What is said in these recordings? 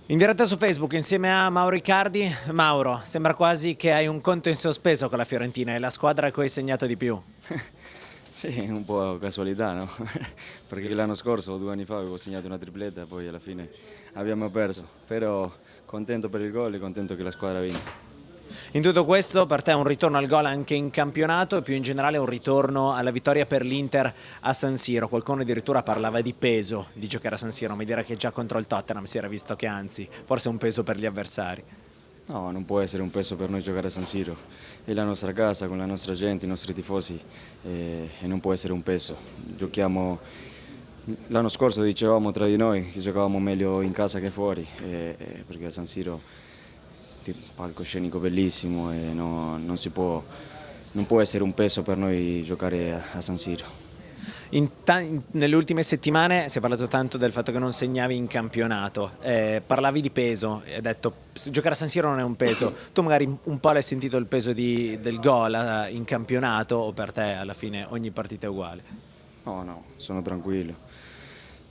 In diretta su Facebook insieme a Mauro Icardi. Mauro, sembra quasi che hai un conto in sospeso con la Fiorentina, è la squadra a cui hai segnato di più. Sì, un po' casualità, no? Perché l'anno scorso, 2 anni fa, avevo segnato una tripletta, poi alla fine abbiamo perso. Però contento per il gol e contento che la squadra ha vinto. In tutto questo per te è un ritorno al gol anche in campionato e più in generale un ritorno alla vittoria per l'Inter a San Siro. Qualcuno addirittura parlava di peso di giocare a San Siro, mi direi che già contro il Tottenham si era visto che anzi, forse è un peso per gli avversari. No, non può essere un peso per noi giocare a San Siro. È la nostra casa, con la nostra gente, i nostri tifosi e non può essere un peso. Giochiamo. L'anno scorso dicevamo tra di noi che giocavamo meglio in casa che fuori, perché a San Siro è un palcoscenico bellissimo e non può essere un peso per noi giocare a San Siro. Nelle ultime settimane si è parlato tanto del fatto che non segnavi in campionato, parlavi di peso, hai detto giocare a San Siro non è un peso, tu magari un po' l'hai sentito il peso del gol in campionato o per te alla fine ogni partita è uguale? No, no, sono tranquillo.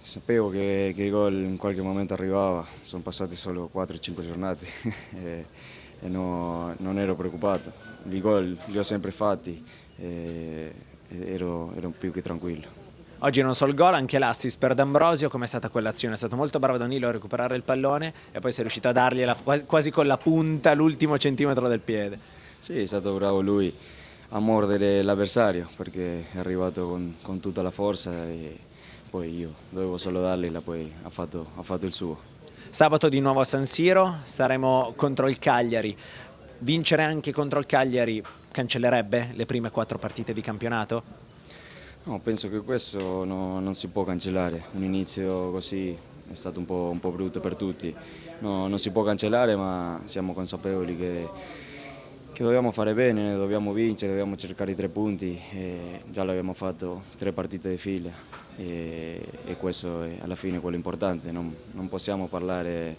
Sapevo che il gol in qualche momento arrivava, sono passate solo 4-5 giornate e non ero preoccupato. I gol li ho sempre fatti e ero più che tranquillo. Oggi non so il gol, anche l'assist per D'Ambrosio, com'è stata quell'azione? È stato molto bravo Danilo a recuperare il pallone e poi sei riuscito a dargliela quasi con la punta, l'ultimo centimetro del piede. Sì, è stato bravo lui a mordere l'avversario perché è arrivato con tutta la forza e poi io dovevo solo dargliela, poi ha fatto il suo. Sabato di nuovo a San Siro, saremo contro il Cagliari. Vincere anche contro il Cagliari cancellerebbe le prime 4 partite di campionato? No, penso che questo non si può cancellare, un inizio così è stato un po' brutto per tutti. No, non si può cancellare, ma siamo consapevoli che dobbiamo fare bene, dobbiamo vincere, dobbiamo cercare i 3 punti. E già l'abbiamo fatto 3 partite di fila e questo è alla fine quello importante. Non possiamo parlare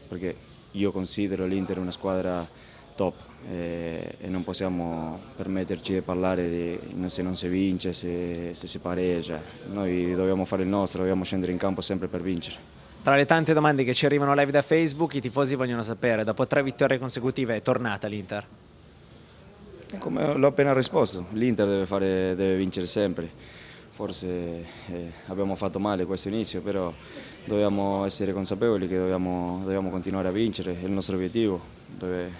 perché io considero l'Inter una squadra top e non possiamo permetterci di parlare di se non si vince, se si pareggia. Noi dobbiamo fare il nostro, dobbiamo scendere in campo sempre per vincere. Tra le tante domande che ci arrivano live da Facebook, i tifosi vogliono sapere, dopo 3 vittorie consecutive è tornata l'Inter? Come l'ho appena risposto, l'Inter deve vincere sempre. Forse abbiamo fatto male questo inizio, però dobbiamo essere consapevoli che dobbiamo continuare a vincere, è il nostro obiettivo.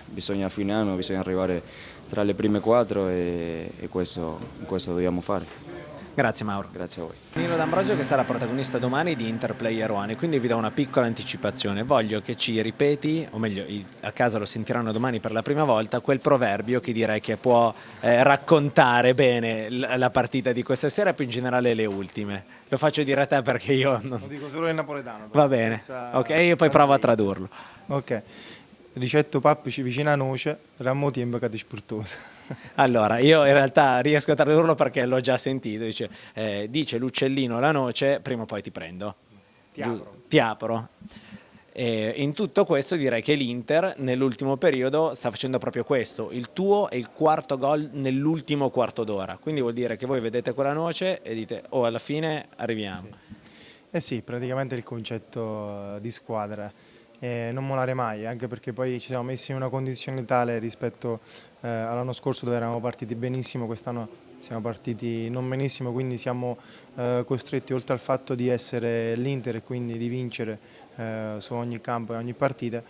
Bisogna a fine anno, bisogna arrivare tra le prime 4 e questo dobbiamo fare. Grazie Mauro. Grazie a voi. Danilo D'Ambrosio che sarà protagonista domani di Inter Player One, e quindi vi do una piccola anticipazione. Voglio che ci ripeti, o meglio a casa lo sentiranno domani per la prima volta, quel proverbio che direi che può raccontare bene la partita di questa sera e più in generale le ultime. Lo faccio dire a te perché io non... Lo dico solo in napoletano. Va bene, ok, io poi provo a tradurlo. Ok. Ricetto pappici vicino a noce, rammo tempo che ti spurtosa. Allora, io in realtà riesco a tradurlo perché l'ho già sentito, dice l'uccellino la noce, prima o poi ti prendo. Ti apro. E in tutto questo direi che l'Inter nell'ultimo periodo sta facendo proprio questo, il tuo è il 4º gol nell'ultimo quarto d'ora, quindi vuol dire che voi vedete quella noce e dite oh alla fine arriviamo. Eh sì, praticamente il concetto di squadra. Non mollare mai, anche perché poi ci siamo messi in una condizione tale rispetto all'anno scorso dove eravamo partiti benissimo, quest'anno siamo partiti non benissimo, quindi siamo costretti oltre al fatto di essere l'Inter e quindi di vincere su ogni campo e ogni partita,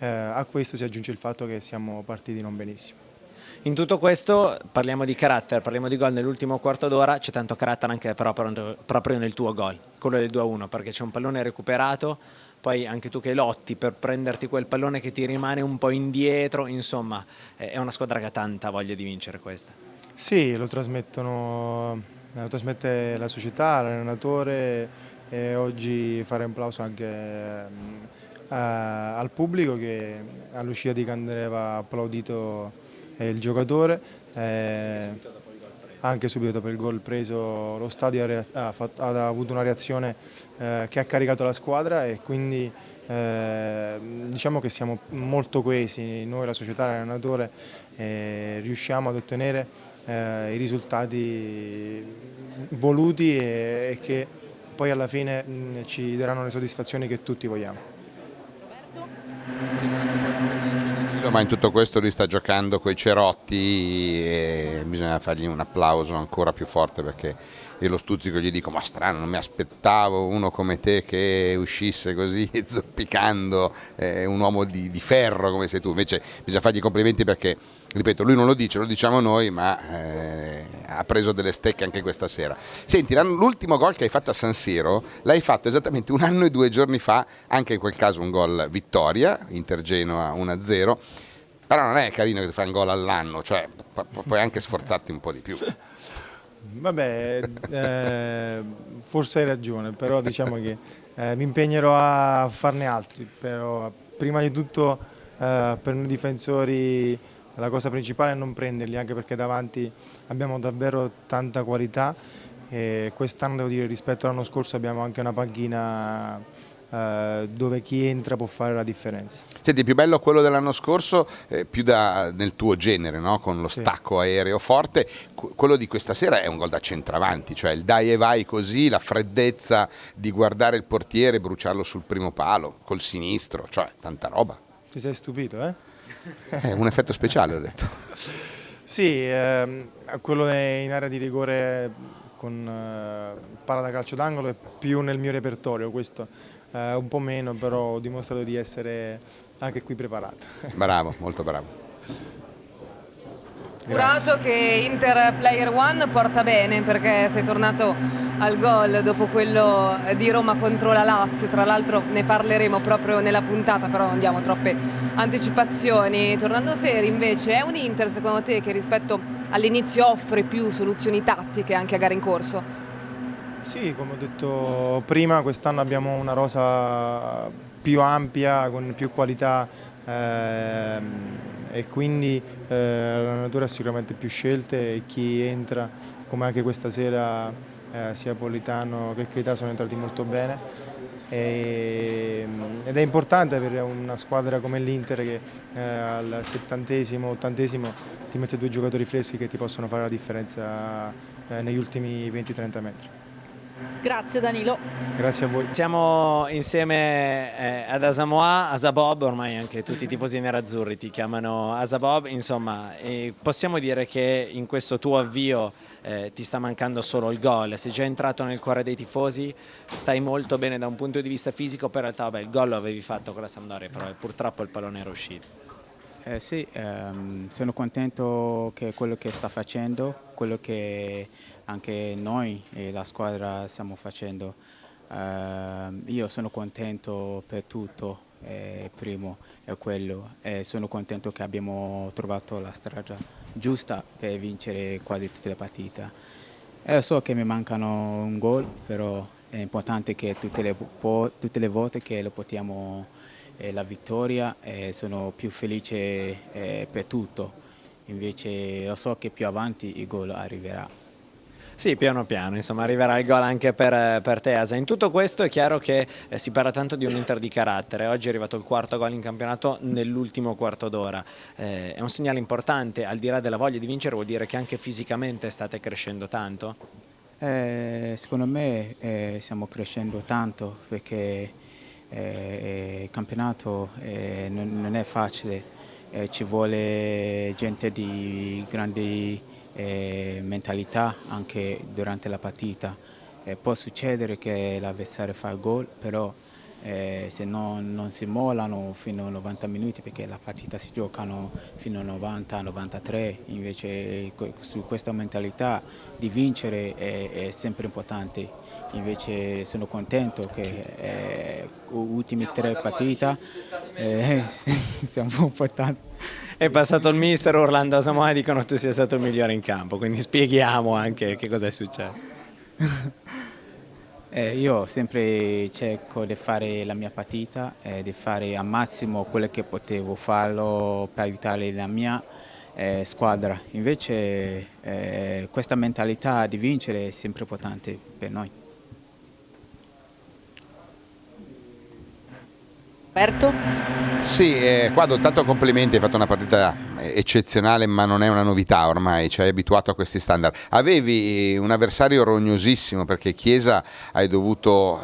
a questo si aggiunge il fatto che siamo partiti non benissimo. In tutto questo parliamo di carattere, parliamo di gol nell'ultimo quarto d'ora, c'è tanto carattere anche proprio nel tuo gol, quello del 2-1, perché c'è un pallone recuperato, poi anche tu che lotti per prenderti quel pallone che ti rimane un po' indietro, insomma è una squadra che ha tanta voglia di vincere questa. Sì, lo trasmette la società, l'allenatore e oggi fare un applauso anche al pubblico che all'uscita di Candreva ha applaudito il giocatore. Anche subito dopo il gol preso lo stadio ha avuto una reazione che ha caricato la squadra e quindi diciamo che siamo molto coesi, noi la società, l'allenatore, riusciamo ad ottenere i risultati voluti e che poi alla fine ci daranno le soddisfazioni che tutti vogliamo. Ma in tutto questo lui sta giocando coi cerotti e bisogna fargli un applauso ancora più forte, perché io lo stuzzico e gli dico: ma strano, non mi aspettavo uno come te che uscisse così zoppicando, un uomo di ferro come sei tu. Invece bisogna fargli i complimenti perché, ripeto, lui non lo dice, lo diciamo noi, ma ha preso delle stecche anche questa sera. Senti, l'ultimo gol che hai fatto a San Siro l'hai fatto esattamente 1 anno e 2 giorni fa, anche in quel caso un gol vittoria, Inter Genoa 1-0, però non è carino che ti fai un gol all'anno, cioè puoi anche sforzarti un po' di più. Vabbè, forse hai ragione, però diciamo che mi impegnerò a farne altri, però prima di tutto per noi difensori la cosa principale è non prenderli, anche perché davanti abbiamo davvero tanta qualità e quest'anno, devo dire, rispetto all'anno scorso abbiamo anche una panchina dove chi entra può fare la differenza. Senti, più bello quello dell'anno scorso, più nel tuo genere, no? Con lo stacco aereo forte. Quello di questa sera è un gol da centravanti, cioè il dai e vai così, la freddezza di guardare il portiere e bruciarlo sul primo palo, col sinistro, cioè tanta roba. Ti sei stupito, eh? È un effetto speciale, ho detto. Sì, quello in area di rigore con palla da calcio d'angolo è più nel mio repertorio, questo un po' meno, però ho dimostrato di essere anche qui preparato. Bravo, molto bravo. Curato che Inter Player One porta bene, perché sei tornato al gol dopo quello di Roma contro la Lazio. Tra l'altro ne parleremo proprio nella puntata, però non diamo troppe anticipazioni. Tornando seri invece, è un Inter secondo te che rispetto all'inizio offre più soluzioni tattiche anche a gare in corso? Sì, come ho detto prima, quest'anno abbiamo una rosa più ampia, con più qualità e quindi l'allenatore ha sicuramente più scelte e chi entra, come anche questa sera, sia Politano che Keita sono entrati molto bene ed è importante avere una squadra come l'Inter che al 70esimo, 80esimo ti mette 2 giocatori freschi che ti possono fare la differenza negli ultimi 20-30 metri. Grazie Danilo. Grazie a voi. Siamo insieme ad Asamoah, Asabob, ormai anche tutti i tifosi nerazzurri ti chiamano Asabob, insomma possiamo dire che in questo tuo avvio ti sta mancando solo il gol, sei già entrato nel cuore dei tifosi, stai molto bene da un punto di vista fisico, però in realtà vabbè, il gol lo avevi fatto con la Sampdoria, però purtroppo il pallone era uscito. Sì, sono contento che quello che sta facendo, quello che anche noi e la squadra stiamo facendo. Io sono contento per tutto, primo è quello, sono contento che abbiamo trovato la strada giusta per vincere quasi tutte le partite. So che mi mancano un gol, però è importante che tutte le volte che lo portiamo la vittoria sono più felice per tutto, invece lo so che più avanti il gol arriverà. Sì, piano piano, insomma, arriverà il gol anche per te, Asa. In tutto questo è chiaro che si parla tanto di un Inter di carattere. Oggi è arrivato il 4º gol in campionato nell'ultimo quarto d'ora. È un segnale importante, al di là della voglia di vincere, vuol dire che anche fisicamente state crescendo tanto? Secondo me stiamo crescendo tanto perché il campionato non è facile, ci vuole gente di grandi mentalità anche durante la partita. Può succedere che l'avversario fa il gol, però se non si mollano fino a 90 minuti, perché la partita si giocano fino a 90-93, invece su questa mentalità di vincere è sempre importante. Invece sono contento che ultime 3 partite siamo portati. È passato il mister Orlando Asamoah e dicono tu sia stato il migliore in campo, quindi spieghiamo anche che cosa è successo. Io sempre cerco di fare la mia partita, di fare al massimo quello che potevo farlo per aiutare la mia squadra. Invece questa mentalità di vincere è sempre importante per noi. Sì, Quadro, tanto complimenti, hai fatto una partita eccezionale, ma non è una novità ormai, ci hai abituato a questi standard. Avevi un avversario rognosissimo perché Chiesa hai dovuto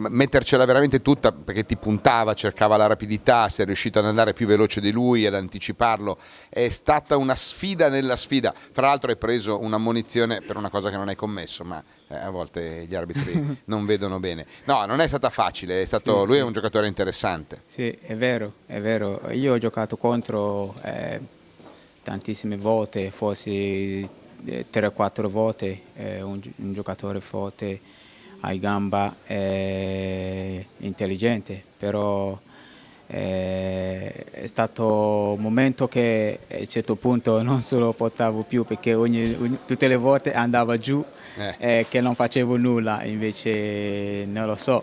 mettercela veramente tutta, perché ti puntava, cercava la rapidità, sei riuscito ad andare più veloce di lui, ad anticiparlo, è stata una sfida nella sfida. Fra l'altro hai preso un'ammonizione per una cosa che non hai commesso, ma a volte gli arbitri non vedono bene. No, non è stata facile, lui è un giocatore interessante. Sì, è vero, è vero. Io ho giocato contro tantissime volte, forse 3-4 volte, un giocatore forte, hai gamba, intelligente, però è stato un momento che a un certo punto non se lo portavo più, perché tutte le volte andava giù che non facevo nulla, invece non lo so,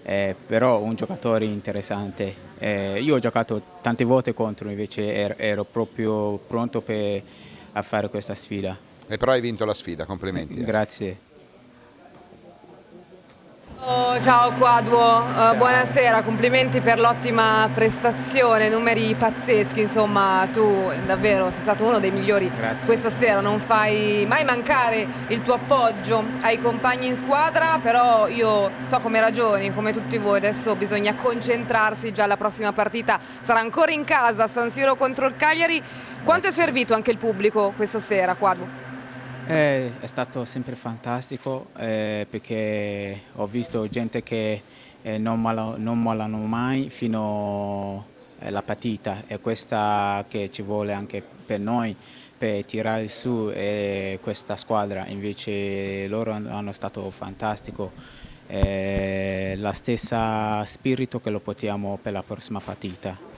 però un giocatore interessante. Io ho giocato tante volte contro, invece ero proprio pronto a fare questa sfida. E però hai vinto la sfida, complimenti. Grazie. Ciao Quadwo, buonasera, complimenti per l'ottima prestazione, numeri pazzeschi, insomma tu davvero sei stato uno dei migliori. Grazie. Questa sera, non fai mai mancare il tuo appoggio ai compagni in squadra, però io so come ragioni, come tutti voi, adesso bisogna concentrarsi, già alla prossima partita sarà ancora in casa a San Siro contro il Cagliari. Quanto è servito anche il pubblico questa sera, Quadwo? È stato sempre fantastico, perché ho visto gente che non mollano mai fino alla partita, e questa che ci vuole anche per noi per tirare su questa squadra. Invece loro hanno stato fantastico, la stessa spirito che lo portiamo per la prossima partita.